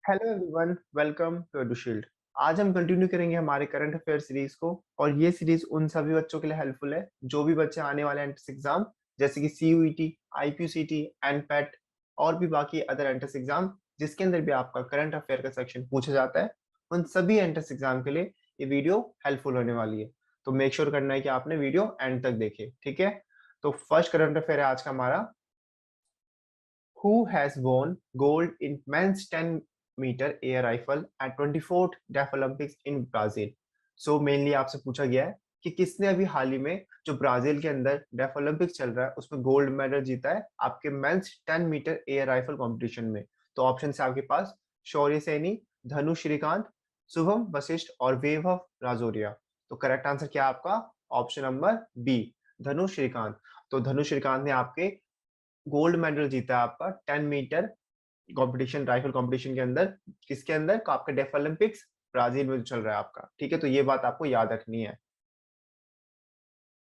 Hello everyone, welcome to EduShield. आज हम continue करेंगे हमारे करंट अफेयर सीरीज को। और ये सीरीज उन सभी बच्चों के लिए हेल्पफुल है जो भी बच्चे आने वाले एंट्रेंस एग्जाम जैसे कि सीयूईटी, आईपीसीटी, एनपेट और भी बाकी अदर एंट्रेंस एग्जाम जिसके अंदर भी आपका करंट अफेयर का सेक्शन पूछा जाता है, उन सभी एंट्रेंस एग्जाम के लिए ये वीडियो हेल्पफुल होने वाली है। तो मेक श्योर करना है कि आपने वीडियो एंड तक देखे, ठीक है। तो फर्स्ट करंट अफेयर है आज का हमारा, who has won gold in men's 10-meter air rifle at 24th Deaf Olympics in Brazil। So mainly आपसे पूछा गया है कि किसने अभी हाल ही में जो ब्राजील के अंदर डेफ ओलंपिक्स चल रहा है उसमें गोल्ड मेडल जीता है आपके men's 10 metre air rifle competition में। तो ऑप्शन है आपके पास शौर्य सैनी, धनु श्रीकांत, शुभम वशिष्ठ और वैभव राजौरिया। तो करेक्ट आंसर क्या है आपका? ऑप्शन नंबर बी, धनु श्रीकांत। तो धनु श्रीकांत ने आपके गोल्ड मेडल जीता है आपका 10 मीटर कंपटीशन, राइफल कंपटीशन के अंदर। किसके अंदर? आपका डेफ ओलंपिक्स ब्राजील में जो चल रहा है आपका, ठीक है। तो ये बात आपको याद रखनी है।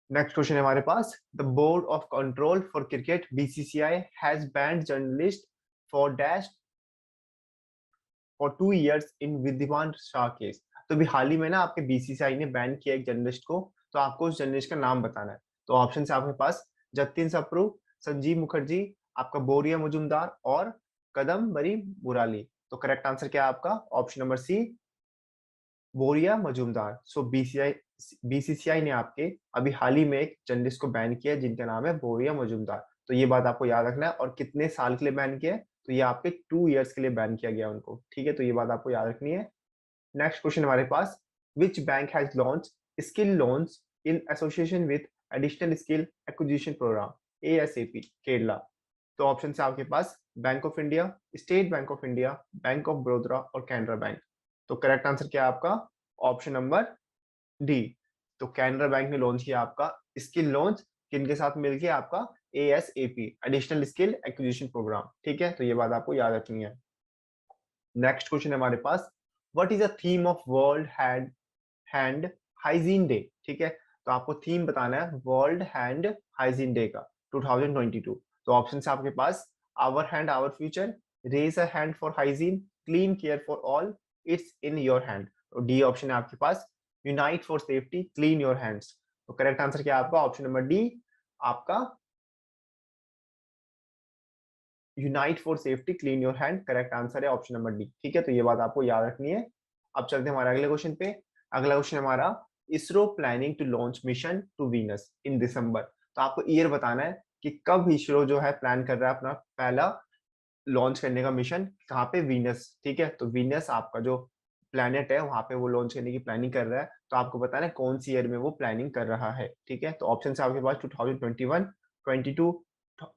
नेक्स्ट क्वेश्चन है हमारे पास, the board of control for cricket BCCI has banned journalist for dash for 2 years in विद्यमान शाह केस। तो अभी हाल ही में ना आपके बीसीसीआई ने बैन किया एक जर्नलिस्ट को, तो आपको उस जर्नलिस्ट का नाम बताना है। तो ऑप्शन है आपके पास जतिन सप्रू, संजीव मुखर्जी, आपका बोरिया मुजुमदार और कदम्बरी मुराली। तो करेक्ट आंसर क्या है आपका? ऑप्शन नंबर सी, बोरिया मजूमदार। सो बीसीसीआई ने आपके अभी हाल ही में एक जर्नलिस्ट को बैन किया है जिनका नाम है बोरिया मजूमदार। तो ये बात आपको याद रखना है। और कितने साल के लिए बैन किया है? तो ये आपके 2 years के लिए बैन किया गया उनको, ठीक है। तो ये बात आपको याद रखनी है। नेक्स्ट क्वेश्चन हमारे पास, which bank has launch skill loans in association with additional skill acquisition programme ASAP Kerala. तो ऑप्शन है आपके पास Bank of India, State Bank of India, Bank of Baroda और कैनरा बैंक। तो करेक्ट आंसर क्या है आपका? Option number D. तो कैनरा बैंक ने लॉन्च किया आपका स्किल लॉन्च किनके साथ मिलके? आपका ASAP additional skill acquisition programme, ठीक है। तो ये बात आपको याद रखनी है। नेक्स्ट क्वेश्चन है हमारे पास, what is the theme of world hand hand hygiene day, ठीक है। तो आपको थीम बताना है वर्ल्ड हैंड हाइजीन डे का 2022। तो ऑप्शन है आपके पास our hand our future, raise a hand for hygiene, clean care for all, it's in your hand. तो डी ऑप्शन है आपके पास unite for safety, clean your hands. तो करेक्ट आंसर क्या है आपका? ऑप्शन नंबर डी, आपका unite for safety clean your hand correct answer है, ऑप्शन नंबर डी, ठीक है। तो ये बात आपको याद रखनी है। अब चलते हैं हमारे अगले क्वेश्चन पे। अगला क्वेश्चन हमारा, ISRO planning to launch mission to Venus in December. तो आपको ईयर बताना है कि कब इसरो जो है प्लान कर रहा है अपना पहला लॉन्च करने का मिशन, कहाँ पे? वीनस, ठीक है। तो वीनस आपका जो प्लैनेट है वहां पे वो लॉन्च करने की प्लानिंग कर रहा है। तो आपको बताना है कौन सी ईयर में वो प्लानिंग कर रहा है, ठीक है। तो ऑप्शन है आपके पास 2021, 22,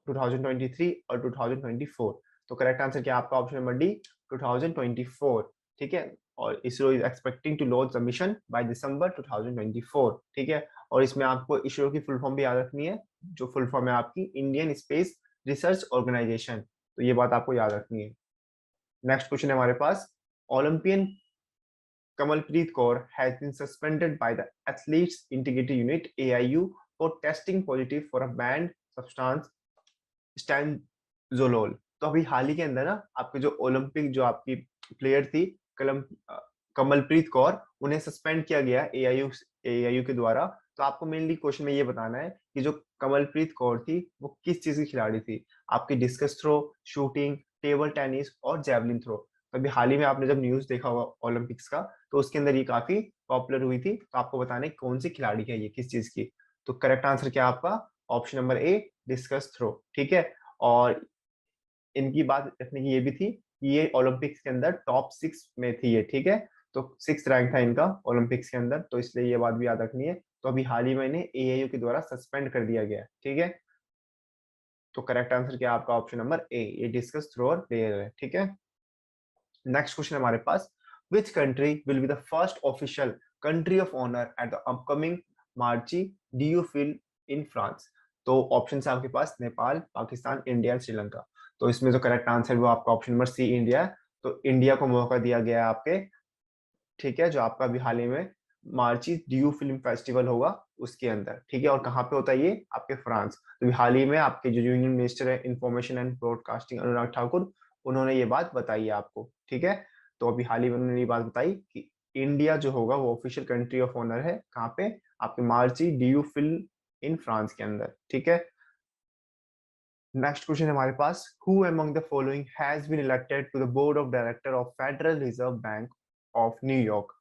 2023 और 2024। तो करेक्ट आंसर क्या है आपका? ऑप्शन नंबर डी, 2024, ठीक है। और ISRO is expecting to launch the mission by December 2024, ठीक है। और इसमें आपको इसरो की फुल फॉर्म भी याद रखनी है, जो फुल फॉर्म है आपकी इंडियन स्पेस रिसर्च ऑर्गेनाइजेशन। तो ये बात आपको याद रखनी है। नेक्स्ट क्वेश्चन है हमारे पास, Olympian Kamalpreet Kaur has been suspended by the Athletes Integrity Unit AIU for testing positive for a banned substance स्टैंडजोलोल। तो अभी हाल ही के अंदर ना आपके जो ओलंपिक जो आपकी प्लेयर थी कलम कमलप्रीत कौर, उन्हें सस्पेंड किया गया एआईयू के द्वारा। तो आपको मेनली क्वेश्चन में ये बताना है कि जो कमलप्रीत कौर थी वो किस चीज की खिलाड़ी थी? आपकी discus throw, shooting, table tennis और जेवलिन थ्रो। तो अभी हाल ही में आपने जब न्यूज देखा होगा ओलंपिक्स का, तो उसके अंदर ये काफी पॉपुलर हुई थी। तो आपको बताना है कौन सी खिलाड़ी है ये, किस चीज की। तो करेक्ट आंसर क्या है आपका? Option number A, discus throw, ठीक है। और इनकी बात रखने की ये भी थी कि ये ओलंपिक्स के अंदर टॉप 6 में थी ये, ठीक है। तो 6th रैंक था इनका ओलंपिक्स के अंदर, तो इसलिए ये बात भी याद रखनी है। तो अभी हाल ही में इन्हें एआईयू के द्वारा सस्पेंड कर दिया गया है, ठीक है। तो करेक्ट आंसर क्या है आपका? ऑप्शन नंबर ए, ये डिस्कस थ्रोअर प्लेयर है, ठीक है। नेक्स्ट क्वेश्चन हमारे पास, which country will be the first official country of honour at the upcoming Marche du Film in France. तो ऑप्शन है आपके पास नेपाल, पाकिस्तान, इंडिया, श्रीलंका। तो इसमें जो करेक्ट आंसर है वो आपका ऑप्शन नंबर सी, इंडिया है। तो इंडिया को मौका दिया गया है आपके, ठीक है, जो आपका अभी हाल ही में मार्ची डीयू फिल्म फेस्टिवल होगा उसके अंदर, ठीक है। और कहाँ पे होता है ये? आपके फ्रांस। तो अभी हाल ही में आपके जो यूनियन मिनिस्टर है information and broadcasting Anurag Thakur, उन्होंने ये बात बताई है आपको, ठीक है। तो अभी हाल ही में उन्होंने ये बात बताई कि इंडिया जो होगा वो ऑफिशियल कंट्री ऑफ ऑनर है, कहाँ पे, आपके Marche du Film in France के अंदर, ठीक है। नेक्स्ट क्वेश्चन है हमारे पास, who among the following has been elected to the board of director of federal reserve bank of New York,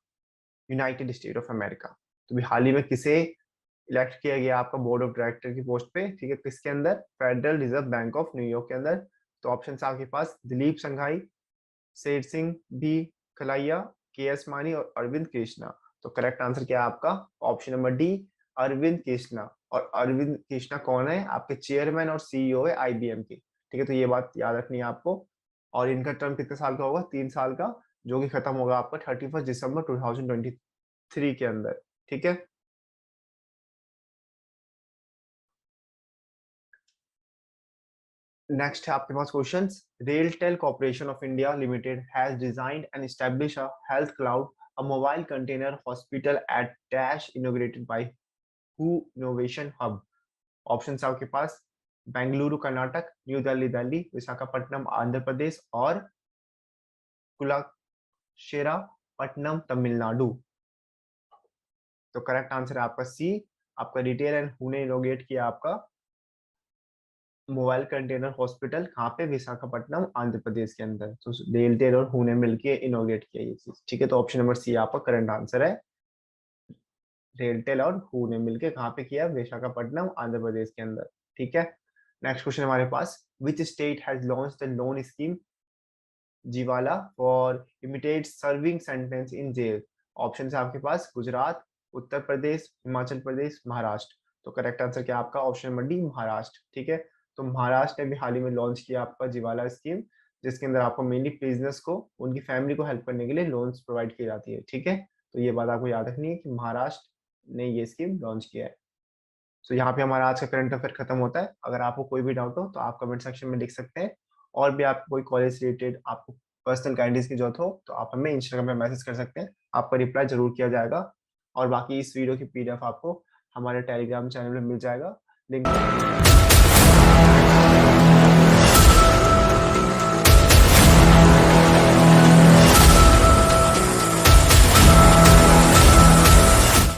united state of America. तो भी हाल ही में किसे इलेक्ट किया गया आपका बोर्ड ऑफ डायरेक्टर की पोस्ट पे, ठीक है, किसके अंदर, federal reserve bank of New York के अंदर। तो ऑप्शन आपके पास दिलीप संघाई, शेर सिंह बी खलाइया, के एस मानी और अरविंद कृष्णा। तो करेक्ट आंसर क्या है आपका, option number D, Arvind Krishna. और अरविंद कृष्णा कौन है, आपके चेयरमैन और सीईओ है आईबीएम के, ठीक है। तो ये बात याद रखनी है आपको। और इनका टर्म कितने साल का होगा, 3 साल का, जो कि खत्म होगा आपका 31 दिसंबर 2023 के अंदर, ठीक है। नेक्स्ट है आपके पास questions, RailTel corporation of India limited has designed and establish a health cloud, a mobile container hospital at dash inaugurated by who innovation hub. Option आपके पास, बेंगलुरु कर्नाटक, न्यू दिल्ली दिल्ली, विशाखापट्टनम आंध्र प्रदेश और कुलाशेरा पट्टनम तमिलनाडु। तो करेक्ट आंसर है आपका सी, आपका रिटेल एंड हु ने इनोग्रेट किया आपका मोबाइल कंटेनर हॉस्पिटल, कहाँ पे, विशाखापट्टनम आंध्र प्रदेश के अंदर। तो रेलटेल और हु ने मिलकर इनोग्रेट किया ये चीज, ठीक है। तो ऑप्शन नंबर सी आपका करंट आंसर है, रेलटेल और हु ने मिलकर कहाँ पे किया, विशाखापट्टनम आंध्र प्रदेश के अंदर, ठीक है। नेक्स्ट क्वेश्चन हमारे पास, which state has launch the loan scheme Jeevala for immediate serving sentence in jail. Option है आपके पास, गुजरात, उत्तर प्रदेश, हिमाचल प्रदेश, महाराष्ट्र। तो करेक्ट आंसर क्या आपका, ऑप्शन नंबर डी, महाराष्ट्र, ठीक है। तो महाराष्ट्र ने भी हाल ही में लॉन्च किया आपका जीवाला स्कीम, जिसके अंदर आपको मेनली प्रिजनर्स को, उनकी फैमिली को हेल्प करने के लिए लोन्स प्रोवाइड की जाती है, ठीक है। तो ये बात आपको याद रखनी है कि महाराष्ट्र ने ये स्कीम लॉन्च किया है। तो यहाँ पे हमारा आज का करंट अफेयर खत्म होता है। अगर आपको कोई भी डाउट हो तो आप कमेंट सेक्शन में लिख सकते हैं, और भी आपको कोई कॉलेज रिलेटेड आपको पर्सनल गाइडेंस की जरूरत हो तो आप हमें इंस्टाग्राम पे मैसेज कर सकते हैं, आपका रिप्लाई जरूर किया जाएगा। और बाकी इस वीडियो की पीडीएफ आपको हमारे टेलीग्राम चैनल में मिल जाएगा, लिंक